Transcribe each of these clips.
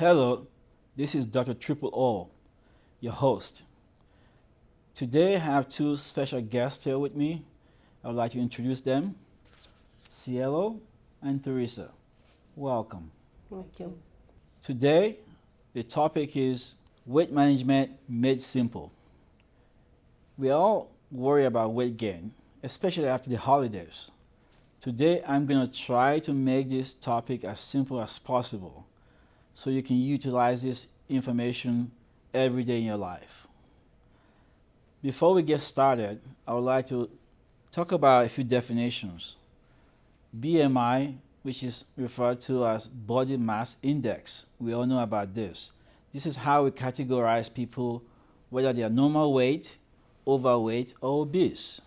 Hello, this is Dr. Triple O, your host. Today I have two special guests here with me. I would like to introduce them, Cielo and Teresa. Welcome. Thank you. Today, the topic is weight management made simple. We all worry about weight gain, especially after the holidays. Today, I'm going to try to make this topic as simple as possible so you can utilize this information every day in your life. Before we get started, I would like to talk about a few definitions. BMI, which is referred to as body mass index. We all know about this. This is how we categorize people, whether they are normal weight, overweight, or obese.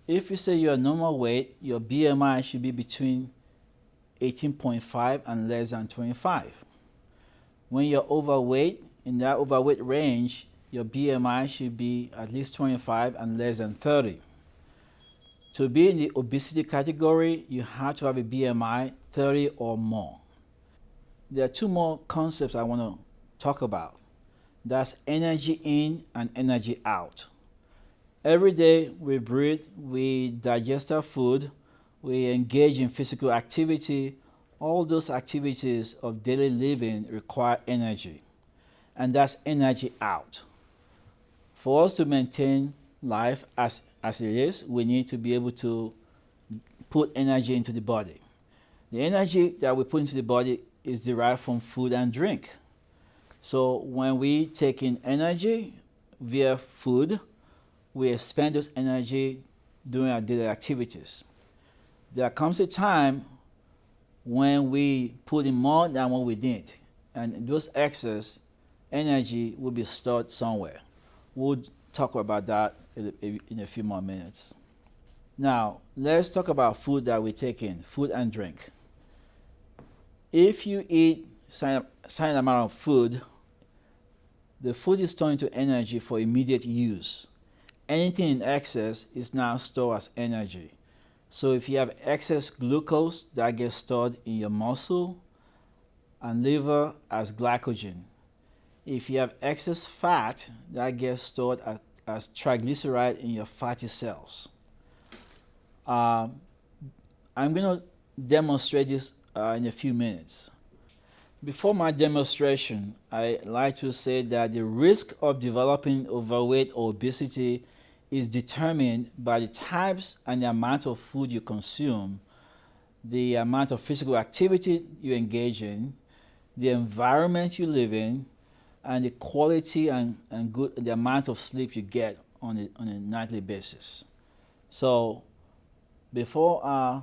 If you say you're normal weight, your BMI should be between 18.5 and less than 25. When you're overweight, in that overweight range, your BMI should be at least 25 and less than 30. To be in the obesity category, you have to have a BMI 30 or more. There are two more concepts I want to talk about. That's energy in and energy out. Every day we breathe, we digest our food, we engage in physical activity. All those activities of daily living require energy, and that's energy out. For us to maintain life as it is, we need to be able to put energy into the body. The energy that we put into the body is derived from food and drink. So when we take in energy via food, we expend those energy during our daily activities. There comes a time when we put in more than what we need, and those excess energy will be stored somewhere. We'll talk about that in a few more minutes. Now, let's talk about food that we take in, food and drink. If you eat certain amount of food, the food is turned into energy for immediate use. Anything in excess is now stored as energy. So if you have excess glucose, that gets stored in your muscle and liver as glycogen. If you have excess fat, that gets stored as triglyceride in your fatty cells. I'm going to demonstrate this in a few minutes. Before my demonstration, I like to say that the risk of developing overweight or obesity is determined by the types and the amount of food you consume, the amount of physical activity you engage in, the environment you live in, and the quality and the amount of sleep you get on a nightly basis. So before I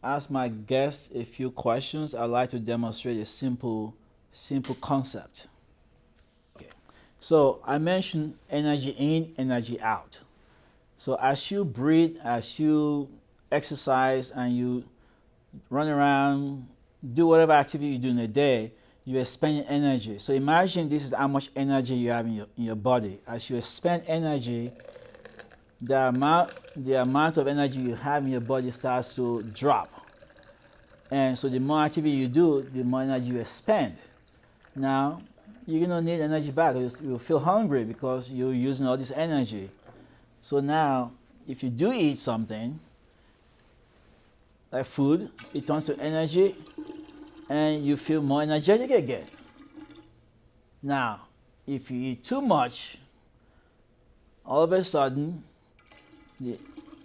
ask my guests a few questions, I'd like to demonstrate a simple concept. Okay. So I mentioned energy in, energy out. So as you breathe, as you exercise, and you run around, do whatever activity you do in a day, you expend energy. So imagine this is how much energy you have in your body. As you expend energy, the amount of energy you have in your body starts to drop. And so the more activity you do, the more energy you expend. Now, you're going to need energy back. You'll feel hungry because you're using all this energy. So now, if you do eat something, like food, it turns to energy, and you feel more energetic again. Now, if you eat too much, all of a sudden,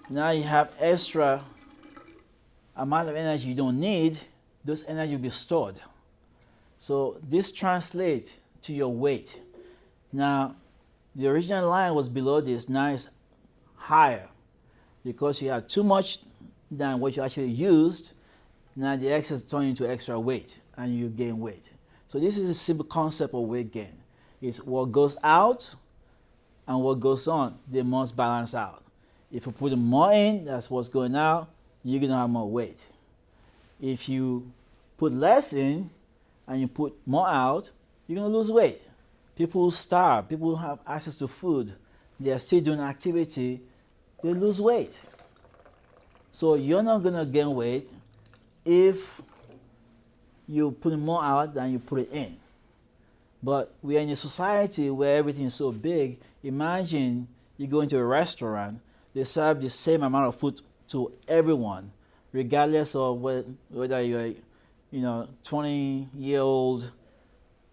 now you have extra amount of energy you don't need. Those energy will be stored. So this translates to your weight. Now, the original line was below this, now it's higher because you have too much than what you actually used. Now the excess turns into extra weight and you gain weight. So this is a simple concept of weight gain. It's what goes out and what goes on. They must balance out. If you put more in, that's what's going out, you're going to have more weight. If you put less in and you put more out, you're going to lose weight. People who starve, people who have access to food, they are still doing activity, they lose weight. So you're not going to gain weight if you put more out than you put it in. But we are in a society where everything is so big. Imagine you go into a restaurant, they serve the same amount of food to everyone, regardless of whether you're, 20-year-old,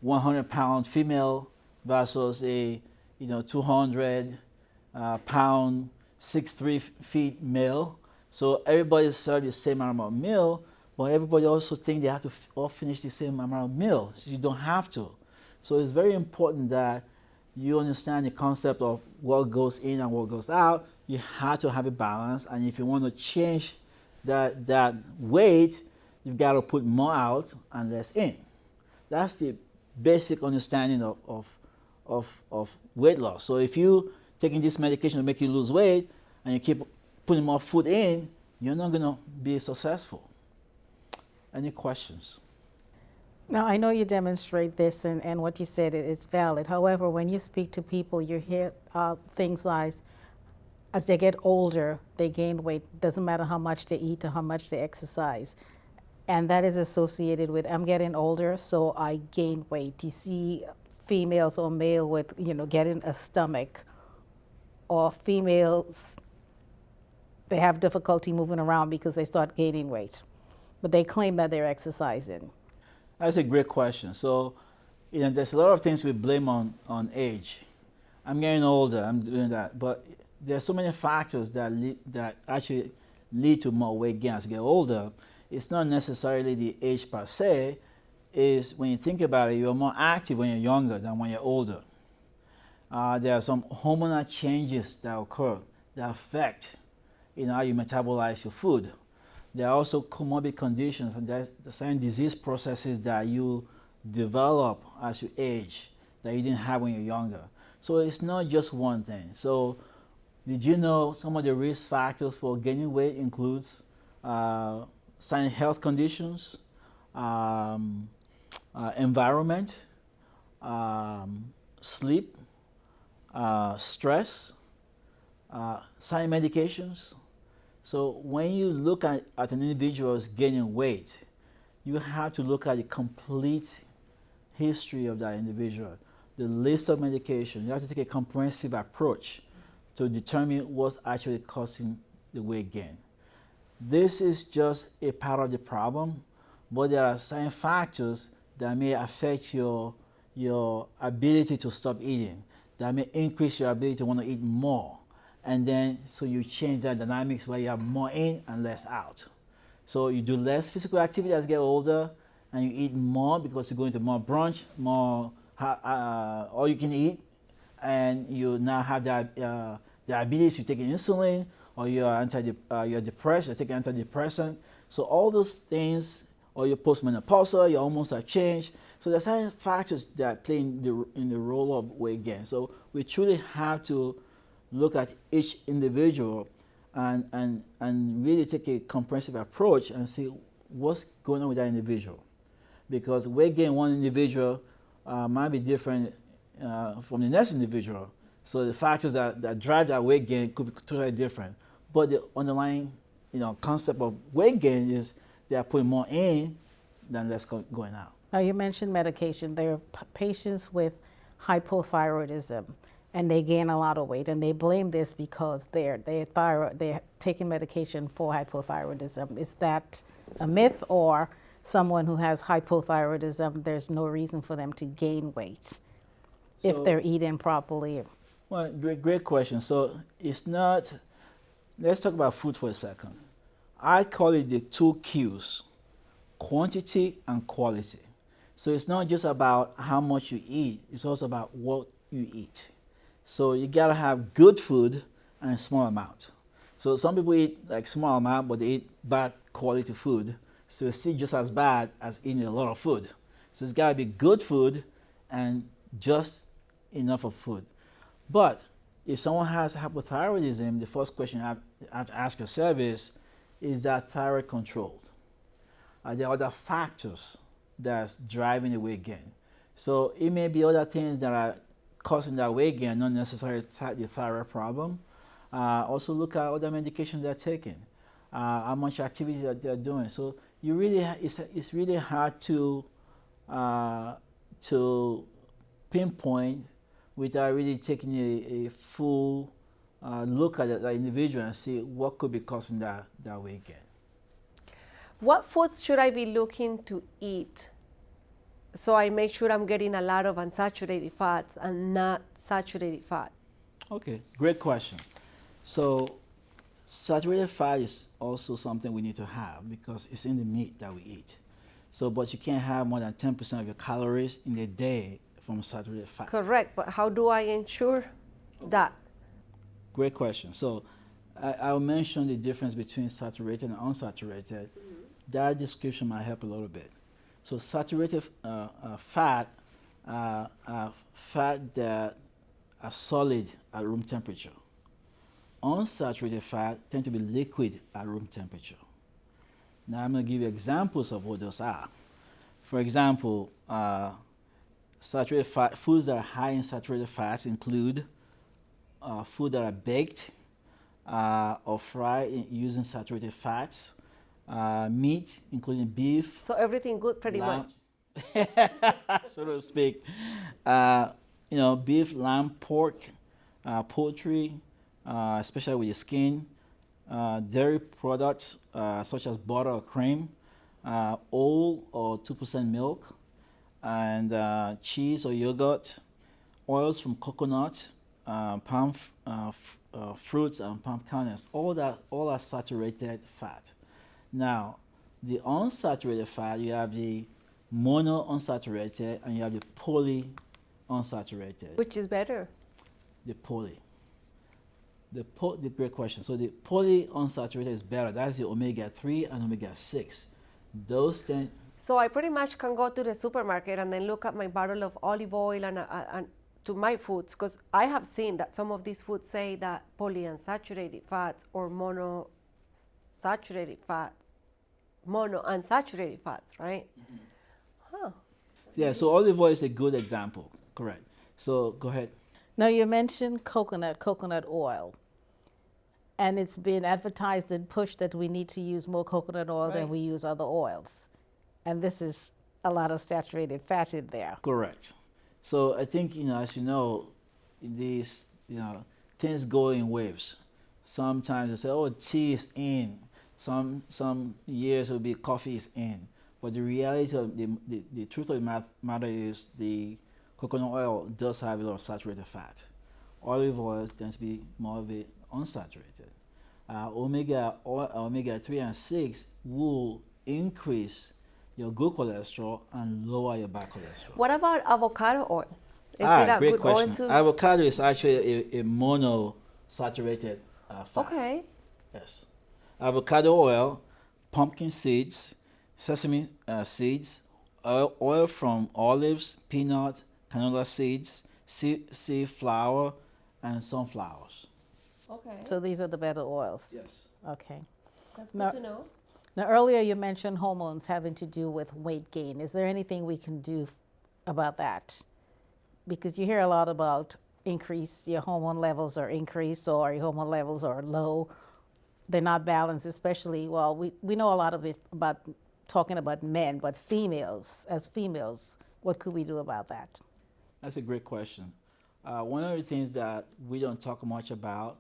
100-pound female versus a, 200 pound, 6'3" feet male. So everybody serves the same amount of meal, but everybody also think they have to all finish the same amount of meal. You don't have to. So it's very important that you understand the concept of what goes in and what goes out. You have to have a balance, and if you want to change that weight, you've got to put more out and less in. That's the basic understanding of weight loss. So if you taking this medication to make you lose weight and you keep putting more food in, you're not going to be successful. Any questions? Now, I know you demonstrate this, and what you said is valid. However, when you speak to people, you hear things like, as they get older, they gain weight. Doesn't matter how much they eat or how much they exercise. And that is associated with, I'm getting older, so I gain weight. You see females or male with, getting a stomach, or females, they have difficulty moving around because they start gaining weight. But they claim that they're exercising. That's a great question. So, there's a lot of things we blame on age. I'm getting older, I'm doing that. But there's so many factors that actually lead to more weight gain as you get older. It's not necessarily the age per se. Is when you think about it, you're more active when you're younger than when you're older. There are some hormonal changes that occur that affect how you metabolize your food. There are also comorbid conditions, and there's the same disease processes that you develop as you age that you didn't have when you're younger. So it's not just one thing. So did you know some of the risk factors for gaining weight includes certain health conditions, environment, sleep, stress, certain medications. So when you look at an individual's gaining weight, you have to look at the complete history of that individual, the list of medication. You have to take a comprehensive approach to determine what's actually causing the weight gain. This is just a part of the problem, but there are certain factors that may affect your ability to stop eating, that may increase your ability to want to eat more. And then, so you change that dynamics where you have more in and less out. So you do less physical activity as you get older, and you eat more because you're going to more brunch, more all you can eat, and you now have the ability to take insulin, or you're depressed, you're taking antidepressant. So all those things, or you're postmenopausal, your hormones have changed. So there's certain factors that play in the role of weight gain. So we truly have to look at each individual and really take a comprehensive approach and see what's going on with that individual. Because weight gain in one individual might be different from the next individual. So the factors that drive that weight gain could be totally different. But the underlying concept of weight gain is they are putting more in than less going out. Now, you mentioned medication. There are patients with hypothyroidism, and they gain a lot of weight, and they blame this because they're taking medication for hypothyroidism. Is that a myth, or someone who has hypothyroidism, there's no reason for them to gain weight if they're eating properly? Well, great question. So it's not, let's talk about food for a second. I call it the two Qs, quantity and quality. So it's not just about how much you eat, it's also about what you eat. So you gotta have good food and a small amount. So some people eat like small amount, but they eat bad quality food. So it's still just as bad as eating a lot of food. So it's gotta be good food and just enough of food. But if someone has hypothyroidism, the first question you have to ask yourself is that thyroid controlled? Are there other factors that's driving the weight gain? So it may be other things that are causing that weight gain, not necessarily the thyroid problem. Also look at other medications they're taking, how much activity that they're doing. So you really, it's really hard to pinpoint without really taking a full look at that individual and see what could be causing that weight gain. What foods should I be looking to eat so I make sure I'm getting a lot of unsaturated fats and not saturated fats? Okay, great question. So saturated fat is also something we need to have because it's in the meat that we eat. So, but you can't have more than 10% of your calories in a day from saturated fat. Correct, but how do I ensure that? Great question. So I'll mention the difference between saturated and unsaturated. That description might help a little bit. So saturated fat are fat that are solid at room temperature. Unsaturated fat tend to be liquid at room temperature. Now I'm going to give you examples of what those are. For example, saturated fat foods that are high in saturated fats include food that are baked or fried using saturated fats, meat including beef, So everything good pretty lamb, much. so to speak. Beef, lamb, pork, poultry, especially with the skin, dairy products such as butter or cream, oil or 2% milk, and cheese or yogurt, oils from coconut, palm fruits and palm kernels. All are saturated fat. Now, the unsaturated fat, you have the monounsaturated and you have the polyunsaturated. Which is better? The poly. The great question. So the polyunsaturated is better. That's the omega-3 and omega-6. Those tend. So I pretty much can go to the supermarket and then look at my bottle of olive oil and to my foods, because I have seen that some of these foods say that polyunsaturated fats or monounsaturated fats, right? Mm-hmm. Huh. Yeah, so olive oil is a good example. Correct. So go ahead. Now, you mentioned coconut oil. And it's been advertised and pushed that we need to use more coconut oil than Right. we use other oils. And this is a lot of saturated fat in there. Correct. So I think, as you know, these, things go in waves. Sometimes they say, oh, tea is in. Some years it will be coffee is in. But the reality of the truth of the matter is the coconut oil does have a lot of saturated fat. Olive oil tends to be more of it unsaturated. Omega-3 and 6 will increase your good cholesterol and lower your bad cholesterol. What about avocado oil? Is it a Great good question. oil too? Avocado is actually a monosaturated fat. Okay. Yes. Avocado oil, pumpkin seeds, sesame seeds, oil from olives, peanut, canola seeds, seed flour, and sunflowers. Okay. So these are the better oils. Yes. Okay. That's No. good to know. Now, earlier you mentioned hormones having to do with weight gain. Is there anything we can do about that? Because you hear a lot about your hormone levels are increased or your hormone levels are low. They're not balanced, especially, we know a lot of it about talking about men, but as females, what could we do about that? That's a great question. One of the things that we don't talk much about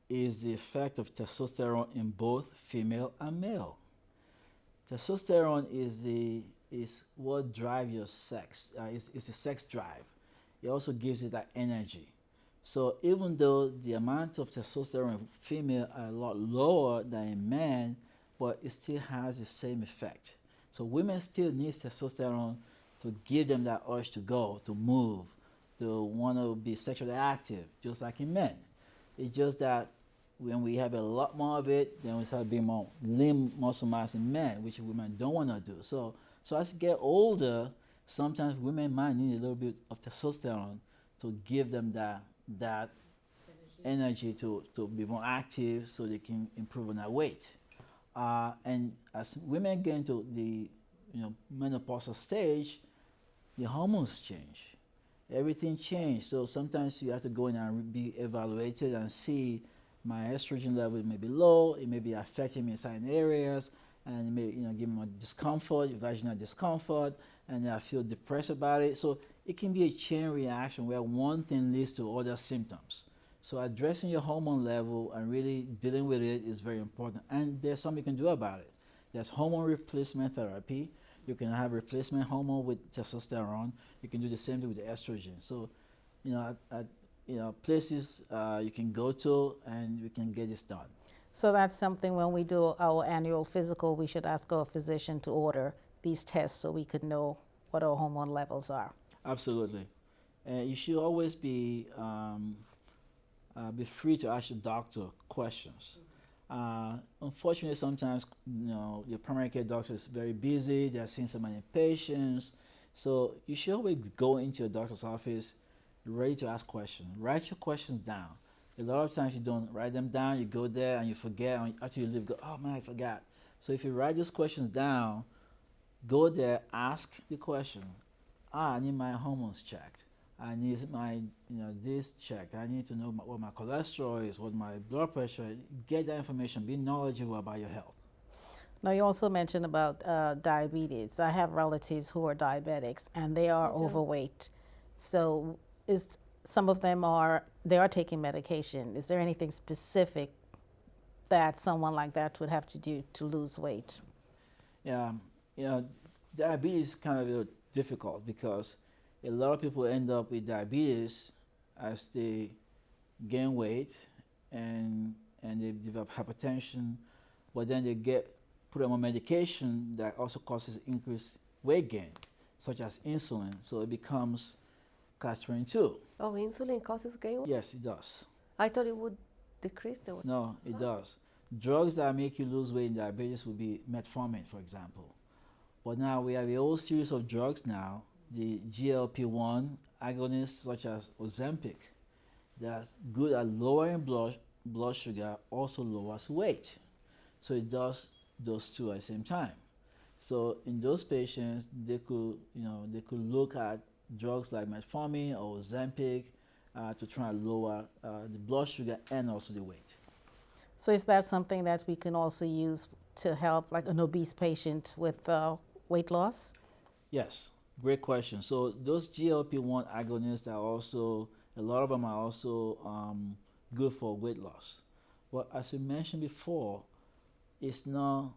is the effect of testosterone in both female and male. Testosterone is what drives your sex. It's a sex drive. It also gives it that energy. So even though the amount of testosterone in female are a lot lower than in men, but it still has the same effect. So women still need testosterone to give them that urge to go, to move, to want to be sexually active, just like in men. It's just that when we have a lot more of it, then we start being more lean muscle mass in men, which women don't want to do. So as you get older, sometimes women might need a little bit of testosterone to give them that energy to be more active so they can improve on their weight. And as women get into the menopausal stage, the hormones change. Everything changes. So sometimes you have to go in and be evaluated and see my estrogen level may be low. It may be affecting me in certain areas, and it may give me discomfort, vaginal discomfort, and I feel depressed about it. So it can be a chain reaction where one thing leads to other symptoms. So addressing your hormone level and really dealing with it is very important. And there's something you can do about it. There's hormone replacement therapy. You can have replacement hormone with testosterone. You can do the same thing with the estrogen. So, places you can go to and we can get this done. So that's something when we do our annual physical, we should ask our physician to order these tests so we could know what our hormone levels are. Absolutely. You should always be free to ask your doctor questions. Unfortunately, sometimes your primary care doctor is very busy. They're seeing so many patients, so you should always go into your doctor's office ready to ask questions. Write your questions down. A lot of times you don't write them down. You go there and you forget. And after you leave, go, oh man, I forgot. So if you write those questions down, go there, ask the question. I need my hormones checked. I need my, this checked. I need to know what my cholesterol is, what my blood pressure is. Get that information. Be knowledgeable about your health. Now, you also mentioned about diabetes. I have relatives who are diabetics, and they are overweight. So some of them are taking medication. Is there anything specific that someone like that would have to do to lose weight? Yeah, diabetes is kind of a little difficult because a lot of people end up with diabetes as they gain weight and they develop hypertension, but then they put them on medication that also causes increased weight gain, such as insulin. So it becomes catch-22. Oh, insulin causes gain weight? Yes, it does. I thought it would decrease the weight. No, it does. Drugs that make you lose weight in diabetes would be metformin, for example. But now we have a whole series of drugs now, the GLP-1 agonists such as Ozempic, that's good at lowering blood sugar, also lowers weight. So it does those two at the same time. So in those patients, they could look at drugs like metformin or Ozempic to try and lower the blood sugar and also the weight. So is that something that we can also use to help like an obese patient with weight loss? Yes, great question. So those GLP-1 agonists are also, a lot of them are also good for weight loss. But as we mentioned before, it's not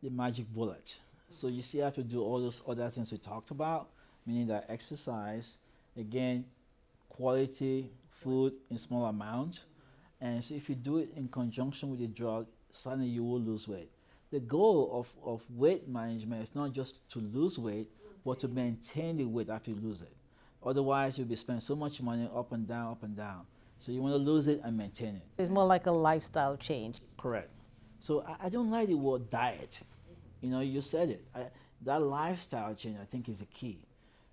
the magic bullet. So you still have to do all those other things we talked about, meaning that exercise, again, quality food in small amount. And so if you do it in conjunction with the drug, suddenly you will lose weight. The goal of weight management is not just to lose weight, but to maintain the weight after you lose it. Otherwise, you'll be spending so much money up and down, up and down. So you want to lose it and maintain it. It's more like a lifestyle change. Correct. So I don't like the word diet. You said it. That lifestyle change, I think, is the key.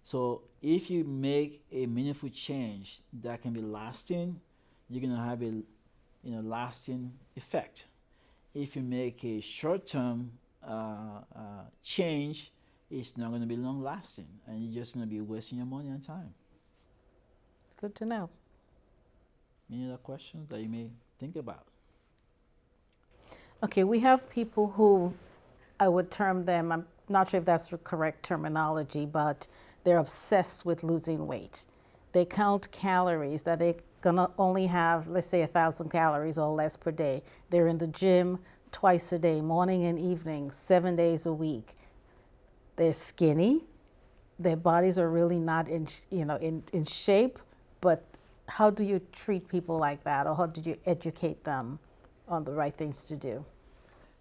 So if you make a meaningful change that can be lasting, you're going to have a lasting effect. If you make a short-term change, it's not going to be long-lasting, and you're just going to be wasting your money and time. Good to know. Any other questions that you may think about? Okay, we have people who I would term them, I'm not sure if that's the correct terminology, but they're obsessed with losing weight. They count calories, that they're gonna only have, let's say, 1,000 calories or less per day. They're in the gym twice a day, morning and evening, 7 days a week. They're skinny. Their bodies are really not in shape, but how do you treat people like that, or how do you educate them on the right things to do?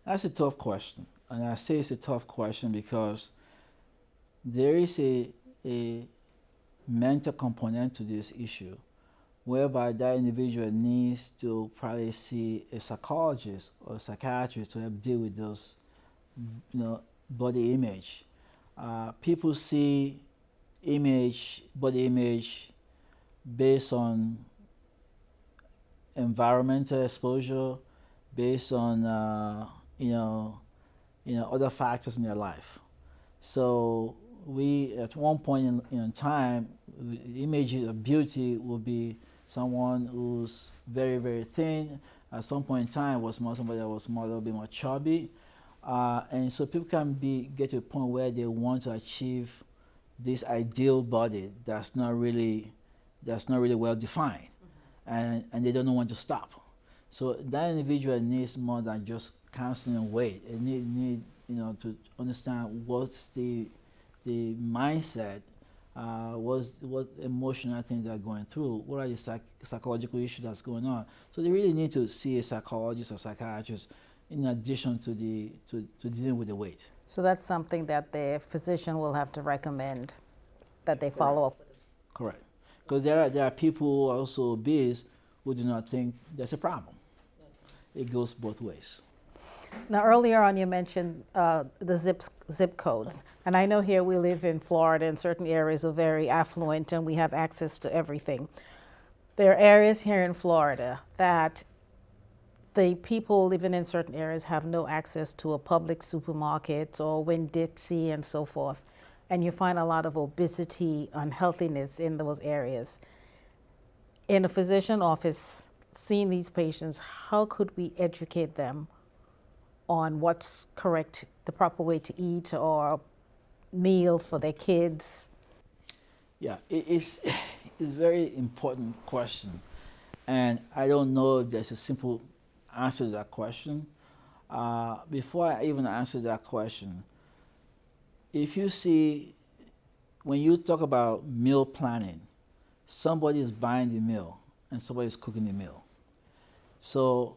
That's a tough question. And I say it's a tough question because there is a mental component to this issue whereby that individual needs to probably see a psychologist or a psychiatrist to help deal with those, body image. People see body image based on environmental exposure, based on other factors in their life. So we, at one point in time, the image of beauty will be someone who's very, very thin. At some point in time, was more somebody that was more, a little bit more chubby. And so people can get to a point where they want to achieve this ideal body that's not really well defined, and they don't know when to stop. So that individual needs more than just counseling weight. They need to understand what's the mindset, what emotional things they're going through, what are the psychological issues that's going on. So they really need to see a psychologist or psychiatrist in addition to dealing with the weight. So that's something that the physician will have to recommend that they follow up with. Correct. Because there are people who are also obese who do not think there's a problem. It goes both ways. Now, earlier on, you mentioned the zip codes. And I know here we live in Florida, and certain areas are very affluent, and we have access to everything. There are areas here in Florida that the people living in certain areas have no access to a public supermarket or Winn-Dixie and so forth. And you find a lot of obesity, unhealthiness in those areas. In a physician office, seeing these patients, how could we educate them on what's correct, the proper way to eat, or meals for their kids? Yeah, it's a very important question. And I don't know if there's a simple answer to that question. Before I even answer that question, if you see, when you talk about meal planning, somebody is buying the meal and somebody is cooking the meal. So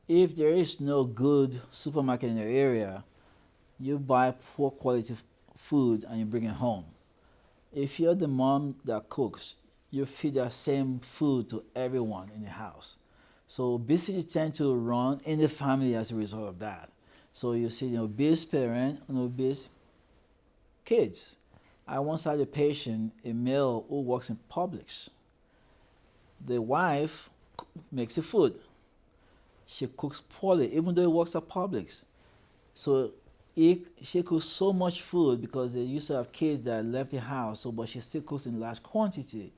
if there is no good supermarket in your area, you buy poor quality food and you bring it home. If you're the mom that cooks, you feed that same food to everyone in the house. So obesity tends to run in the family as a result of that. So you see an obese parent and obese kids. I once had a patient, a male who works in Publix. The wife makes the food. She cooks poorly, even though he works at Publix. So she cooks so much food because they used to have kids that left the house, so but she still cooks in large quantity.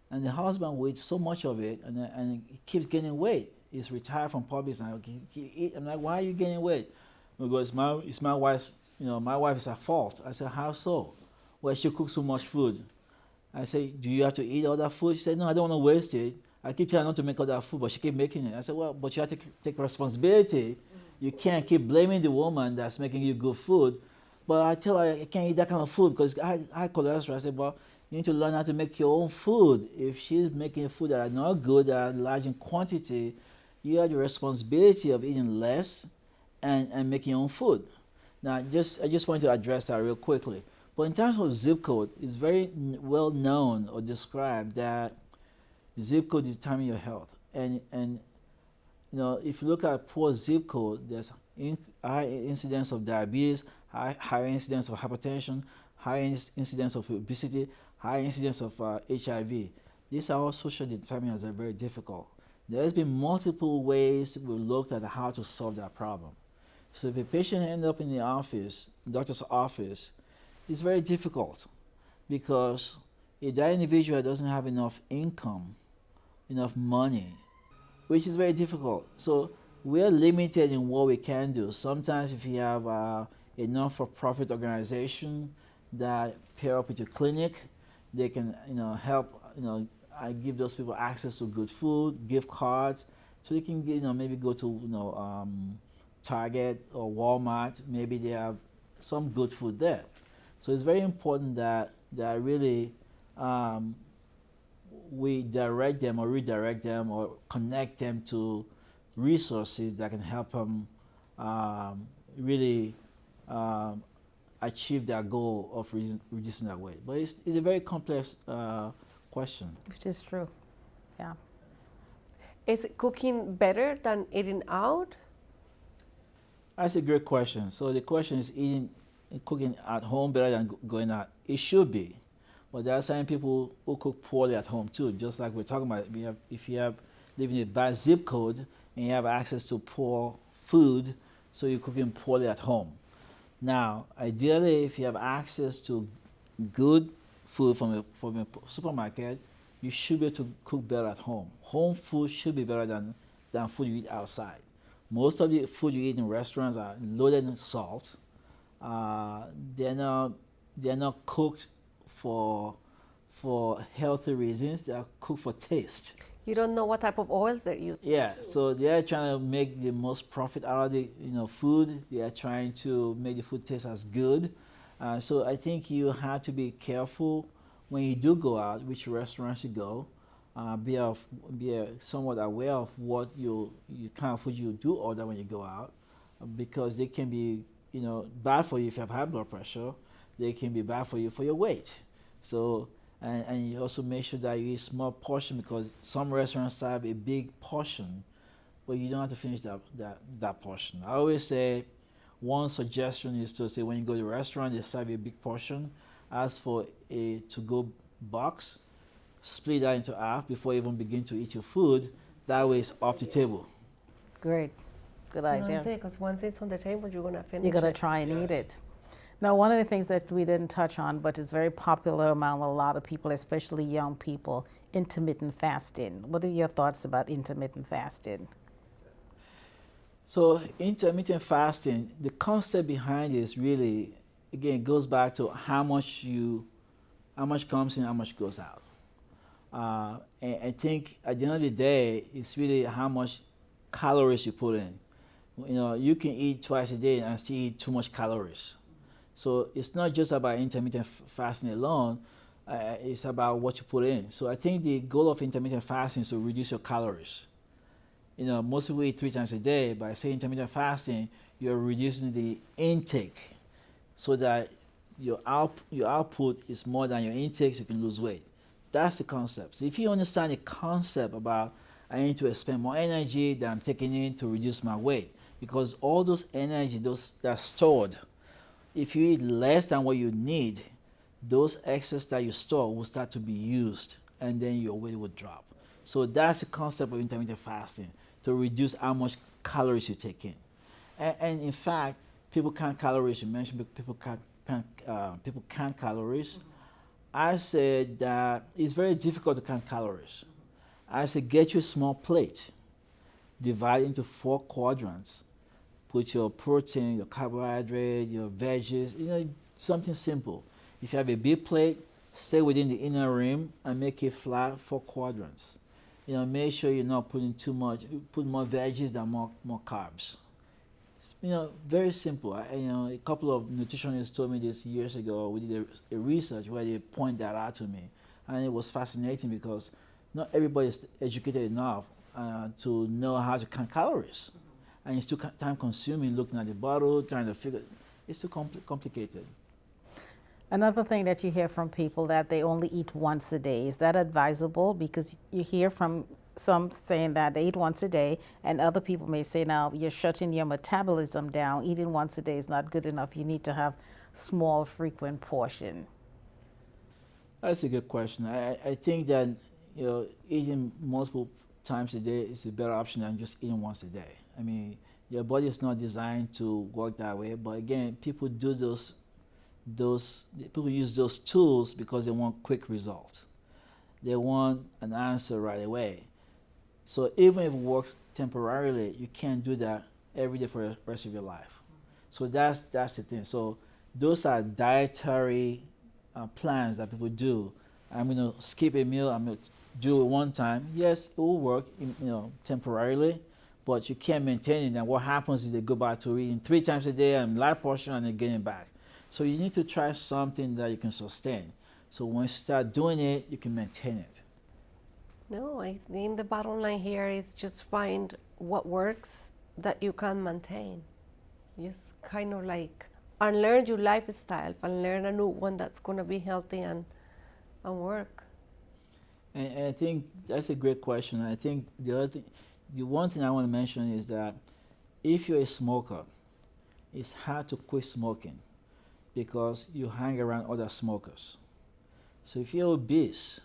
And the husband will eat so much of it, and he keeps gaining weight. He's retired from Publix, and he eat. I'm like, why are you gaining weight? Because it's my wife's, my wife is at fault. I said, how so? Well, she cooks so much food. I say, do you have to eat all that food? She said, no, I don't want to waste it. I keep telling her not to make all that food, but she keep making it. I said, well, but you have to take responsibility. You can't keep blaming the woman that's making you good food. But I tell her I can't eat that kind of food because I cholesterol. I said, well, you need to learn how to make your own food. If she's making food that are not good, that are large in quantity, you have the responsibility of eating less and making your own food. Now, I just want to address that real quickly. But in terms of zip code, it's very well known or described that zip code determines your health. And if you look at poor zip code, there's high incidence of diabetes, higher incidence of hypertension, high incidence of obesity, high incidence of HIV. These are all social determinants that are very difficult. There's been multiple ways we've looked at how to solve that problem. So if a patient ends up in the office, doctor's office, it's very difficult because if that individual doesn't have enough income, enough money, which is very difficult. So we're limited in what we can do. Sometimes if you have a not-for-profit organization that pair up with your clinic, they can help. I give those people access to good food, gift cards, so they can maybe go to Target or Walmart. Maybe they have some good food there. So it's very important that really we direct them or redirect them or connect them to resources that can help them really achieve their goal of reducing their weight. But it's a very complex question. Which is true, yeah. Is cooking better than eating out? That's a great question. So the question is, cooking at home better than going out? It should be. But there are some people who cook poorly at home too, just like we're talking about. If you live in a bad zip code and you have access to poor food, so you're cooking poorly at home. Now, ideally, if you have access to good food from a supermarket, you should be able to cook better at home. Home food should be better than food you eat outside. Most of the food you eat in restaurants are loaded in salt. They're not cooked for healthy reasons. They are cooked for taste. You don't know what type of oils they're using. Yeah, so they are trying to make the most profit out of the food. They are trying to make the food taste as good. So I think you have to be careful when you do go out, which restaurants you go. Be somewhat aware of what you kind of food you do order when you go out, because they can be bad for you if you have high blood pressure. They can be bad for you for your weight. So and you also make sure that you eat small portion, because some restaurants have a big portion, but you don't have to finish that portion. I always say one suggestion is to say when you go to a restaurant, they serve you a big portion. Ask for a to-go box, split that into half before you even begin to eat your food. That way it's off the table. Great. Good idea. Because once it's on the table, you're going to finish You're going to it. try and eat it. Now, one of the things that we didn't touch on, but is very popular among a lot of people, especially young people, intermittent fasting. What are your thoughts about intermittent fasting? So intermittent fasting, the concept behind it is really, again, it goes back to how much comes in, how much goes out. And I think at the end of the day, it's really how much calories you put in. You can eat twice a day and still eat too much calories. So it's not just about intermittent fasting alone. It's about what you put in. So I think the goal of intermittent fasting is to reduce your calories. Most people eat 3 times a day. By saying intermittent fasting, you're reducing the intake so that your output is more than your intake, so you can lose weight. That's the concept. So if you understand the concept about I need to expend more energy that I'm taking in to reduce my weight, because all those energy, that's stored. If you eat less than what you need, those excess that you store will start to be used, and then your weight will drop. So that's the concept of intermittent fasting, to reduce how much calories you take in. And in fact, people count calories. You mentioned people count calories. I said that it's very difficult to count calories. I said get you a small plate, divide into 4 quadrants. Put your protein, your carbohydrate, your veggies, something simple. If you have a big plate, stay within the inner rim and make it flat 4 quadrants. Make sure you're not putting too much. Put more veggies than more carbs. Very simple. A couple of nutritionists told me this years ago. We did a research where they point that out to me, and it was fascinating because not everybody is educated enough to know how to count calories. And it's too time consuming looking at the bottle, trying to figure. It's too complicated. Another thing that you hear from people that they only eat once a day. Is that advisable? Because you hear from some saying that they eat once a day, and other people may say, now you're shutting your metabolism down. Eating once a day is not good enough. You need to have small, frequent portion. That's a good question. I think that eating multiple times a day is a better option than just eating once a day. I mean, your body is not designed to work that way. But again, people do people use those tools because they want quick results. They want an answer right away. So even if it works temporarily, you can't do that every day for the rest of your life. So that's the thing. So those are dietary plans that people do. I'm going to skip a meal. I'm going to do it one time. Yes, it will work, temporarily, but you can't maintain it. And what happens is they go back to eating 3 times a day and light portion and then getting back. So you need to try something that you can sustain. So when you start doing it, you can maintain it. No, I think the bottom line here is just find what works that you can maintain. Just kind of like unlearn your lifestyle and learn a new one that's going to be healthy and work. And I think that's a great question. I think the one thing I want to mention is that if you're a smoker, it's hard to quit smoking because you hang around other smokers. So if you're obese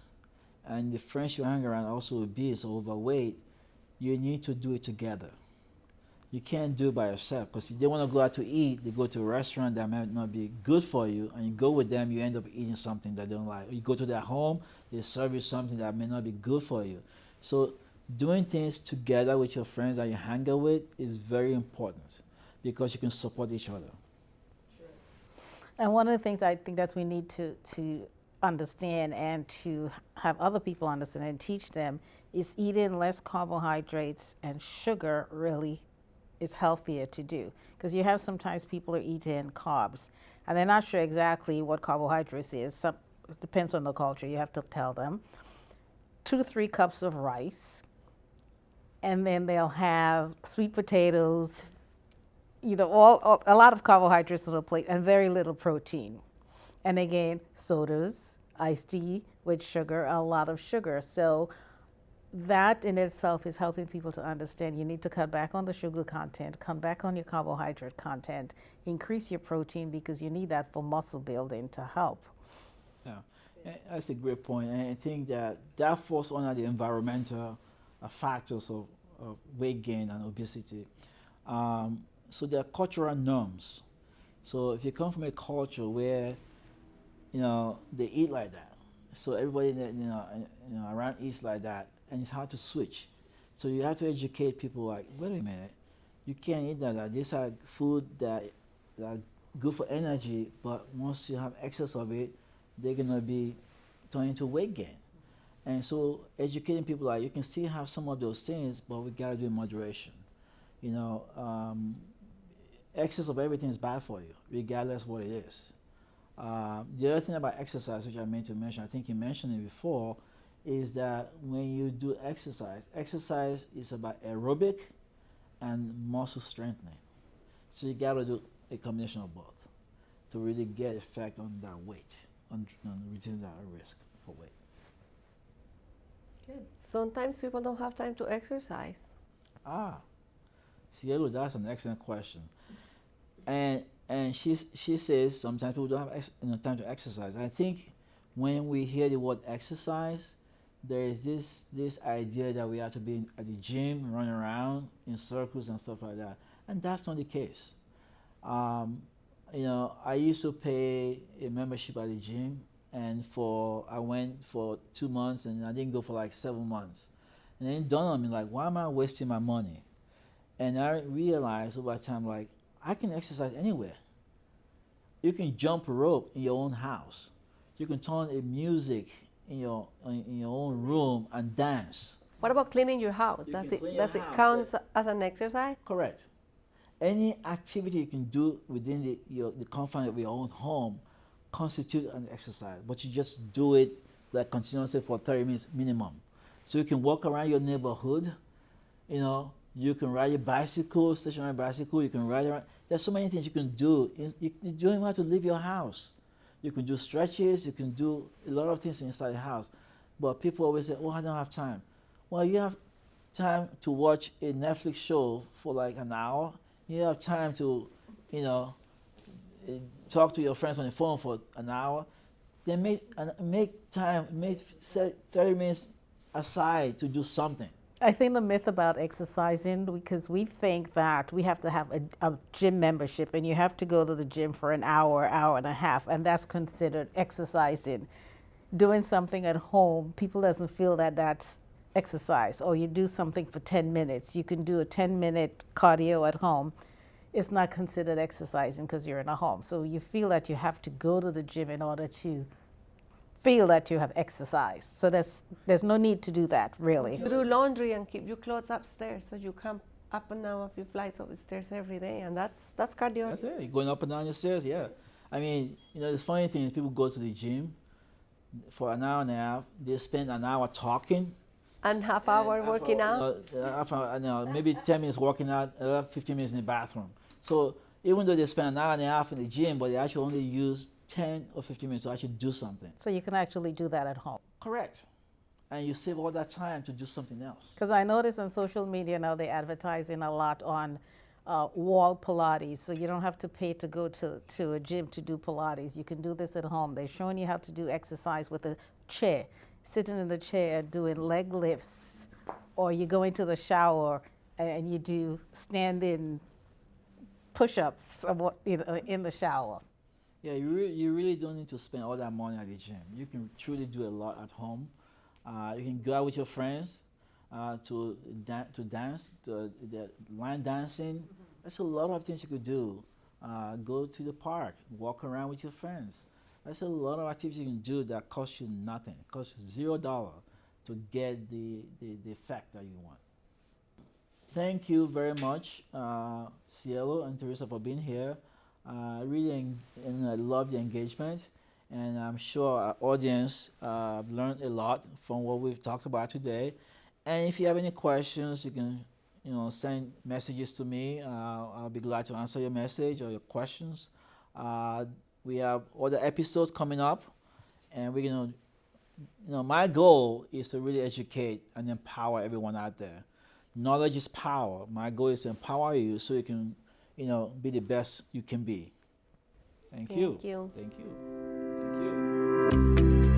and the friends you hang around are also obese or overweight, you need to do it together. You can't do it by yourself, because if they want to go out to eat, they go to a restaurant that might not be good for you, and you go with them, you end up eating something that they don't like. Or you go to their home, they serve you something that may not be good for you. So doing things together with your friends that you hang out with is very important because you can support each other. And one of the things I think that we need to understand and to have other people understand and teach them is eating less carbohydrates and sugar really is healthier to do. Because you have sometimes people are eating carbs and they're not sure exactly what carbohydrates is. It depends on the culture. You have to tell them. 2-3 cups of rice, and then they'll have sweet potatoes, a lot of carbohydrates on a plate and very little protein. And again, sodas, iced tea with sugar, a lot of sugar. So that in itself is helping people to understand you need to cut back on the sugar content, cut back on your carbohydrate content, increase your protein because you need that for muscle building to help. Yeah, that's a great point. And I think that falls under the environmental factors of weight gain and obesity. So there are cultural norms. So if you come from a culture where they eat like that, so everybody that around eats like that, and it's hard to switch. So you have to educate people like, wait a minute, you can't eat that. These are food that are good for energy, but once you have excess of it, they're gonna be turning into weight gain. And so educating people like you can still have some of those things, but we gotta do it in moderation. Excess of everything is bad for you, regardless what it is. The other thing about exercise, which I meant to mention, I think you mentioned it before, is that when you do exercise is about aerobic and muscle strengthening. So you gotta do a combination of both to really get effect on that weight, on reducing that risk for weight. Sometimes people don't have time to exercise. Cielo, that's an excellent question. And she says sometimes people don't have time to exercise. I think when we hear the word exercise, there is this idea that we have to be at the gym, run around in circles and stuff like that, and that's not the case. I used to pay a membership at the gym, and I went for 2 months, and I didn't go for like 7 months, and then it dawned on me like, why am I wasting my money? And I realized over time, like, I can exercise anywhere. You can jump rope in your own house. You can turn a music in your own room and dance. What about cleaning your house? Does it count as an exercise? Correct. Any activity you can do within the confines of your own home constitutes an exercise, but you just do it like continuously for 30 minutes minimum. So you can walk around your neighborhood, you can ride a bicycle, stationary bicycle, you can ride around. There's so many things you can do. You don't even have to leave your house. You can do stretches, you can do a lot of things inside the house. But people always say, I don't have time. Well, you have time to watch a Netflix show for like an hour. You have time to, talk to your friends on the phone for an hour. Then set 30 minutes aside to do something. I think the myth about exercising, because we think that we have to have a gym membership and you have to go to the gym for an hour and a half, and that's considered exercising. Doing something at home, people doesn't feel that that's exercise. Or you do something for 10 minutes. You can do a 10-minute cardio at home. It's not considered exercising because you're in a home. So you feel that you have to go to the gym in order to feel that you have exercised. So there's no need to do that, really. You do laundry and keep your clothes upstairs, so you come up and down a few flights of stairs every day, and that's cardio. That's it. You're going up and down your stairs, yeah. I mean, the funny thing is people go to the gym for an hour and a half. They spend an hour talking. And half hour working out? Maybe 10 minutes working out, 15 minutes in the bathroom. So even though they spend an hour and a half in the gym, but they actually only use 10 or 15 minutes to actually do something. So you can actually do that at home. Correct. And you save all that time to do something else. Because I notice on social media now they're advertising a lot on wall Pilates. So you don't have to pay to go to a gym to do Pilates. You can do this at home. They're showing you how to do exercise with a chair, sitting in the chair doing leg lifts, or you go into the shower and you do standing push-ups in the shower. Yeah, you really don't need to spend all that money at the gym. You can truly do a lot at home. You can go out with your friends to dance, to the line dancing. There's a lot of things you could do. Go to the park, walk around with your friends. There's a lot of activities you can do that cost you nothing. It costs you $0 to get the effect that you want. Thank you very much, Cielo and Teresa, for being here. And I love the engagement, and I'm sure our audience learned a lot from what we've talked about today. And if you have any questions, you can, send messages to me. I'll be glad to answer your message or your questions. We have other episodes coming up, and we're gonna, my goal is to really educate and empower everyone out there. Knowledge is power. My goal is to empower you so you can, be the best you can be. Thank you. Thank you. Thank you. Thank you.